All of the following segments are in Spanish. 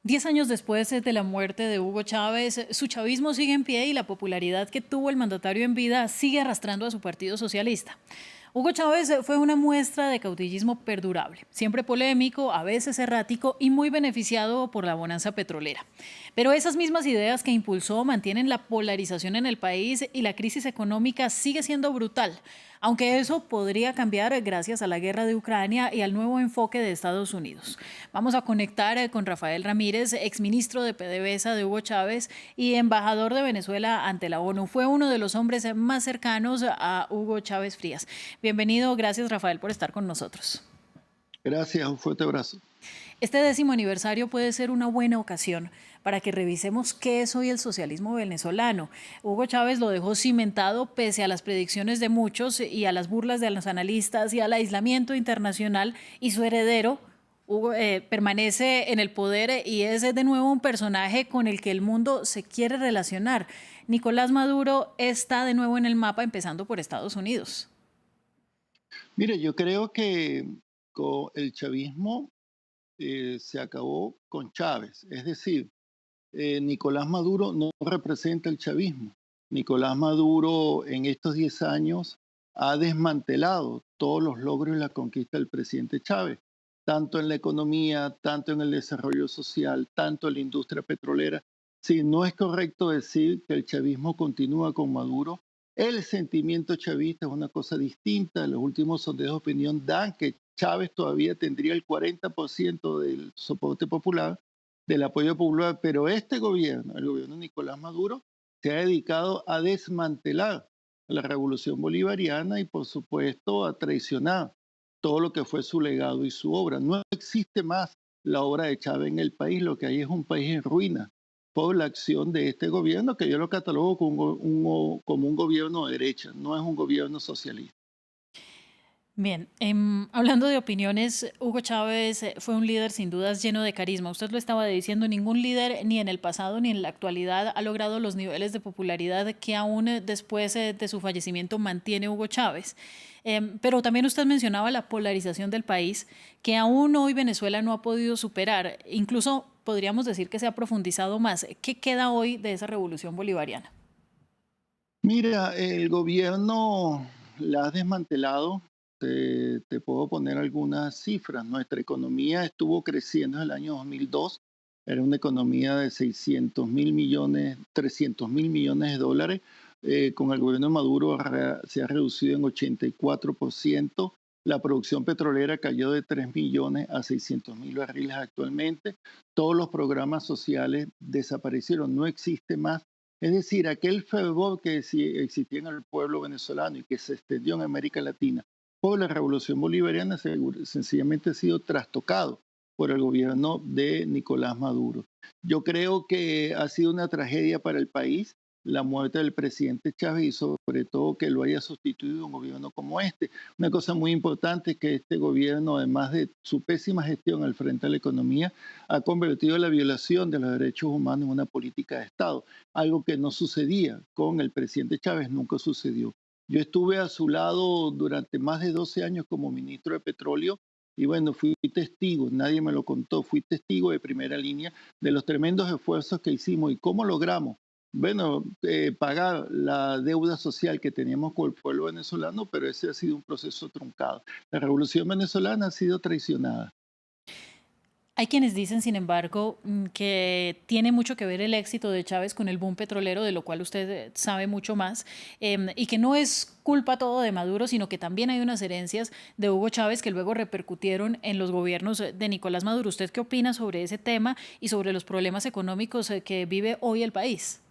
10 años después de la muerte de Hugo Chávez, su chavismo sigue en pie y la popularidad que tuvo el mandatario en vida sigue arrastrando a su partido socialista. Hugo Chávez fue una muestra de caudillismo perdurable, siempre polémico, a veces errático y muy beneficiado por la bonanza petrolera. Pero esas mismas ideas que impulsó mantienen la polarización en el país y la crisis económica sigue siendo brutal, aunque eso podría cambiar gracias a la guerra de Ucrania y al nuevo enfoque de Estados Unidos. Vamos a conectar con Rafael Ramírez, exministro de PDVSA de Hugo Chávez y embajador de Venezuela ante la ONU. Fue uno de los hombres más cercanos a Hugo Chávez Frías. Bienvenido, gracias Rafael por estar con nosotros. Gracias, un fuerte abrazo. Este 10º aniversario puede ser una buena ocasión para que revisemos qué es hoy el socialismo venezolano. Hugo Chávez lo dejó cimentado pese a las predicciones de muchos y a las burlas de los analistas y al aislamiento internacional, y su heredero Hugo, permanece en el poder y es de nuevo un personaje con el que el mundo se quiere relacionar. Nicolás Maduro está de nuevo en el mapa, empezando por Estados Unidos. Mire, yo creo que con el chavismo se acabó con Chávez. Es decir, Nicolás Maduro no representa el chavismo. Nicolás Maduro en estos 10 años ha desmantelado todos los logros y la conquista del presidente Chávez, tanto en la economía, tanto en el desarrollo social, tanto en la industria petrolera. Sí, no es correcto decir que el chavismo continúa con Maduro. El sentimiento chavista es una cosa distinta. Los últimos sondeos de opinión dan que Chávez todavía tendría el 40% del soporte popular, del apoyo popular, pero este gobierno, el gobierno de Nicolás Maduro, se ha dedicado a desmantelar la revolución bolivariana y, por supuesto, a traicionar todo lo que fue su legado y su obra. No existe más la obra de Chávez en el país, lo que hay es un país en ruina por la acción de este gobierno, que yo lo catalogo como un gobierno de derecha, no es un gobierno socialista. Bien, hablando de opiniones, Hugo Chávez fue un líder sin dudas lleno de carisma. Usted lo estaba diciendo, ningún líder ni en el pasado ni en la actualidad ha logrado los niveles de popularidad que aún después de su fallecimiento mantiene Hugo Chávez. Pero también usted mencionaba la polarización del país, que aún hoy Venezuela no ha podido superar. Incluso podríamos decir que se ha profundizado más. ¿Qué queda hoy de esa revolución bolivariana? Mira, el gobierno la ha desmantelado. Te puedo poner algunas cifras. Nuestra economía estuvo creciendo en el año 2002. Era una economía de 600.000 millones, 300.000 millones de dólares. Con el gobierno de Maduro se ha reducido en 84%. La producción petrolera cayó de 3 millones a 600.000 barriles actualmente. Todos los programas sociales desaparecieron, no existe más. Es decir, aquel fervor que sí existía en el pueblo venezolano y que se extendió en América Latina por la revolución bolivariana sencillamente ha sido trastocado por el gobierno de Nicolás Maduro. Yo creo que ha sido una tragedia para el país la muerte del presidente Chávez y sobre todo que lo haya sustituido un gobierno como este. Una cosa muy importante es que este gobierno, además de su pésima gestión al frente de la economía, ha convertido la violación de los derechos humanos en una política de Estado, algo que no sucedía con el presidente Chávez, nunca sucedió. Yo estuve a su lado durante más de 12 años como ministro de Petróleo y bueno, fui testigo, nadie me lo contó, fui testigo de primera línea de los tremendos esfuerzos que hicimos y cómo logramos, bueno, pagar la deuda social que teníamos con el pueblo venezolano, pero ese ha sido un proceso truncado. La revolución venezolana ha sido traicionada. Hay quienes dicen, sin embargo, que tiene mucho que ver el éxito de Chávez con el boom petrolero, de lo cual usted sabe mucho más, y que no es culpa todo de Maduro, sino que también hay unas herencias de Hugo Chávez que luego repercutieron en los gobiernos de Nicolás Maduro. ¿Usted qué opina sobre ese tema y sobre los problemas económicos que vive hoy el país?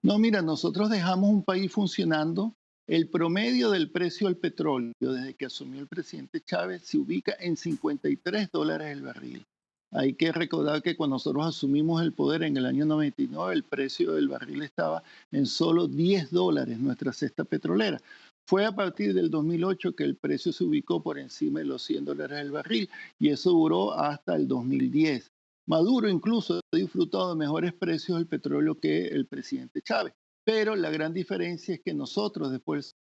No, mira, nosotros dejamos un país funcionando. El promedio del precio del petróleo desde que asumió el presidente Chávez se ubica en $53 el barril. Hay que recordar que cuando nosotros asumimos el poder en el año 99, el precio del barril estaba en solo $10, nuestra cesta petrolera. Fue a partir del 2008 que el precio se ubicó por encima de los $100 el barril y eso duró hasta el 2010. Maduro incluso ha disfrutado de mejores precios del petróleo que el presidente Chávez, pero la gran diferencia es que nosotros después del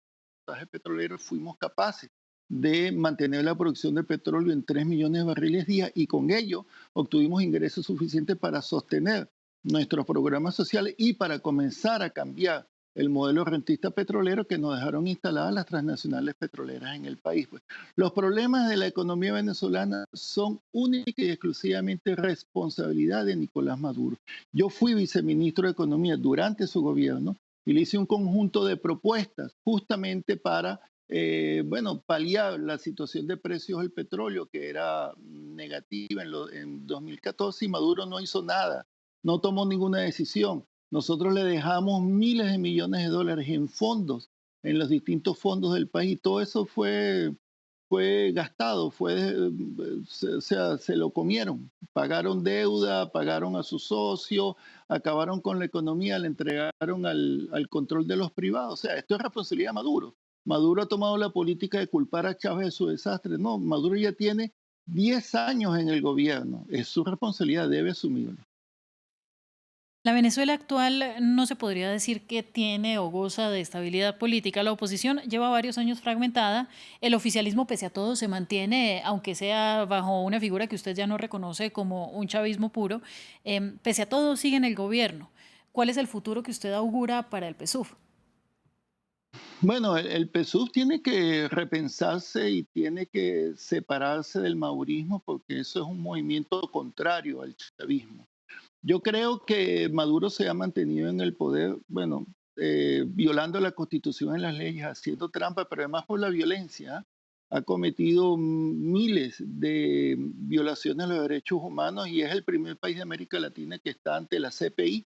sabotaje petrolero fuimos capaces de mantener la producción de petróleo en 3 millones de barriles día y con ello obtuvimos ingresos suficientes para sostener nuestros programas sociales y para comenzar a cambiar el modelo rentista petrolero que nos dejaron instaladas las transnacionales petroleras en el país. Pues. Los problemas de la economía venezolana son única y exclusivamente responsabilidad de Nicolás Maduro. Yo fui viceministro de Economía durante su gobierno y le hice un conjunto de propuestas justamente para paliar la situación de precios del petróleo que era negativa en 2014 y Maduro no hizo nada, no tomó ninguna decisión. Nosotros le dejamos miles de millones de dólares en fondos, en los distintos fondos del país. Todo eso fue gastado, se lo comieron. Pagaron deuda, pagaron a sus socios, acabaron con la economía, le entregaron al control de los privados. O sea, esto es responsabilidad de Maduro. Maduro ha tomado la política de culpar a Chávez de su desastre. No, Maduro ya tiene 10 años en el gobierno. Es su responsabilidad, debe asumirlo. La Venezuela actual no se podría decir que tiene o goza de estabilidad política. La oposición lleva varios años fragmentada. El oficialismo, pese a todo, se mantiene, aunque sea bajo una figura que usted ya no reconoce como un chavismo puro. Pese a todo, sigue en el gobierno. ¿Cuál es el futuro que usted augura para el PSUV? Bueno, el PSUV tiene que repensarse y tiene que separarse del maurismo porque eso es un movimiento contrario al chavismo. Yo creo que Maduro se ha mantenido en el poder, bueno, violando la constitución en las leyes, haciendo trampa, pero además por la violencia. Ha cometido miles de violaciones a los derechos humanos y es el primer país de América Latina que está ante la CPI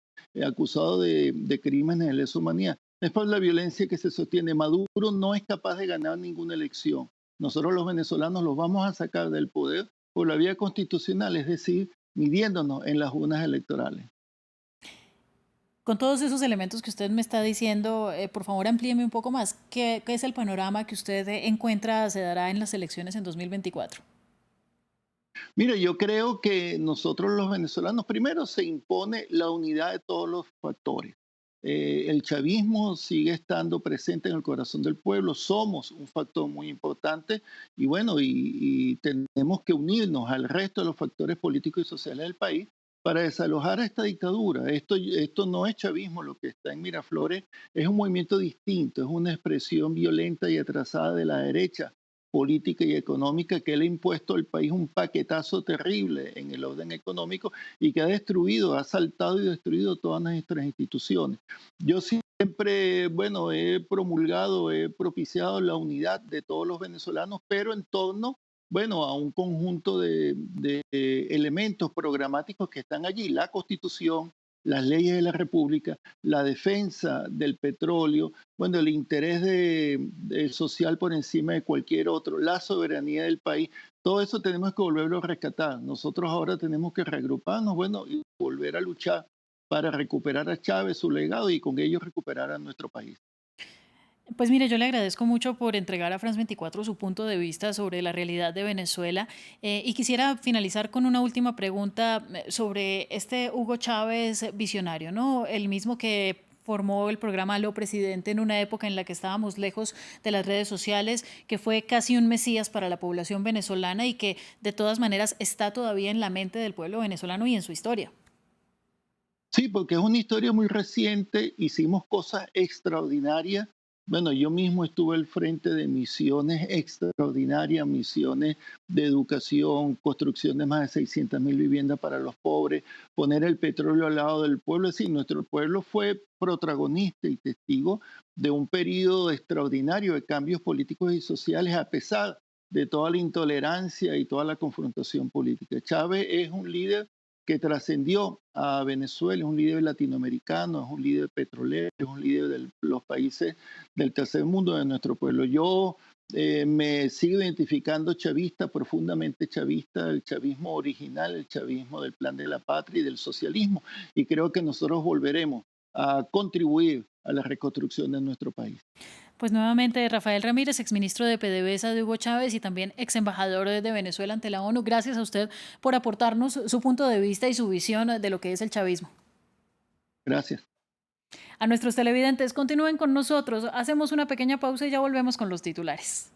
acusado de crímenes de lesa humanidad. Es por la violencia que se sostiene. Maduro no es capaz de ganar ninguna elección. Nosotros los venezolanos los vamos a sacar del poder por la vía constitucional, es decir, midiéndonos en las urnas electorales. Con todos esos elementos que usted me está diciendo, por favor amplíeme un poco más. ¿Qué es el panorama que usted encuentra se dará en las elecciones en 2024? Mire, yo creo que nosotros los venezolanos, primero se impone la unidad de todos los factores. El chavismo sigue estando presente en el corazón del pueblo, somos un factor muy importante y bueno, y tenemos que unirnos al resto de los factores políticos y sociales del país para desalojar a esta dictadura. Esto no es chavismo, lo que está en Miraflores es un movimiento distinto, es una expresión violenta y atrasada de la derecha política y económica que le ha impuesto al país un paquetazo terrible en el orden económico y que ha destruido, ha asaltado y destruido todas nuestras instituciones. Yo siempre, bueno, he promulgado, he propiciado la unidad de todos los venezolanos, pero en torno, bueno, a un conjunto de elementos programáticos que están allí, la Constitución, las leyes de la República, la defensa del petróleo, bueno, el interés social por encima de cualquier otro, la soberanía del país, todo eso tenemos que volverlo a rescatar. Nosotros ahora tenemos que reagruparnos, bueno, y volver a luchar para recuperar a Chávez, su legado y con ello recuperar a nuestro país. Pues mire, yo le agradezco mucho por entregar a France 24 su punto de vista sobre la realidad de Venezuela y quisiera finalizar con una última pregunta sobre este Hugo Chávez visionario, ¿no? El mismo que formó el programa Lo Presidente en una época en la que estábamos lejos de las redes sociales, que fue casi un mesías para la población venezolana y que de todas maneras está todavía en la mente del pueblo venezolano y en su historia. Sí, porque es una historia muy reciente, hicimos cosas extraordinarias. Bueno, yo mismo estuve al frente de misiones extraordinarias, misiones de educación, construcción de más de 600.000 viviendas para los pobres, poner el petróleo al lado del pueblo. Es decir, nuestro pueblo fue protagonista y testigo de un periodo extraordinario de cambios políticos y sociales a pesar de toda la intolerancia y toda la confrontación política. Chávez es un líder que trascendió a Venezuela, es un líder latinoamericano, es un líder petrolero, es un líder de los países del tercer mundo de nuestro pueblo. Yo me sigo identificando chavista, profundamente chavista, el chavismo original, el chavismo del plan de la patria y del socialismo, y creo que nosotros volveremos a contribuir a la reconstrucción de nuestro país. Pues nuevamente, Rafael Ramírez, exministro de PDVSA de Hugo Chávez y también ex embajador de Venezuela ante la ONU. Gracias a usted por aportarnos su punto de vista y su visión de lo que es el chavismo. Gracias. A nuestros televidentes, continúen con nosotros. Hacemos una pequeña pausa y ya volvemos con los titulares.